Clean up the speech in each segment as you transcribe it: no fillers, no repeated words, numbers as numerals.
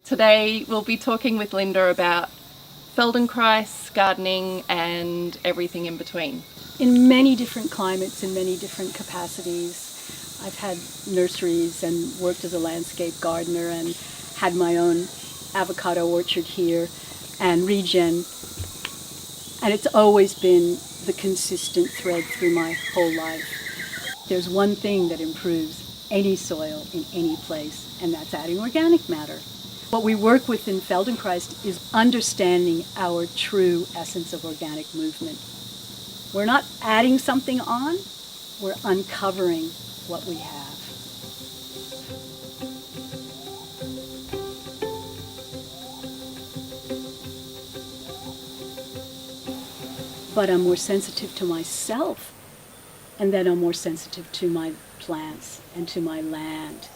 Today we'll be talking with Linda about Feldenkrais, gardening and everything in between. In many different climates, in many different capacities. I've had nurseries and worked as a landscape gardener and had my own avocado orchard here and regen. And it's always been the consistent thread through my whole life. There's one thing that improves any soil in any place, and that's adding organic matter. What we work with in Feldenkrais is understanding our true essence of organic movement. We're not adding something on, we're uncovering what we have. But I'm more sensitive to myself, and then I'm more sensitive to my plants and to my land.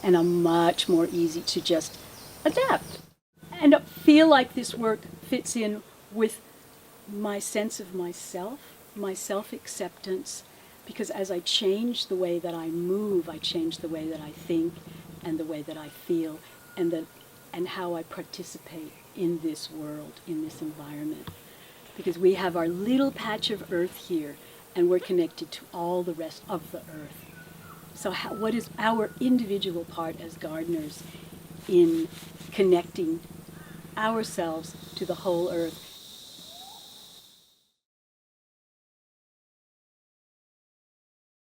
And I'm much more easy to just adapt and feel like this work fits in with my sense of myself, my self-acceptance, because as I change the way that I move, I change the way that I think and the way that I feel and how I participate in this world, in this environment. Because we have our little patch of earth here and we're connected to all the rest of the earth. So what is our individual part as gardeners in connecting ourselves to the whole earth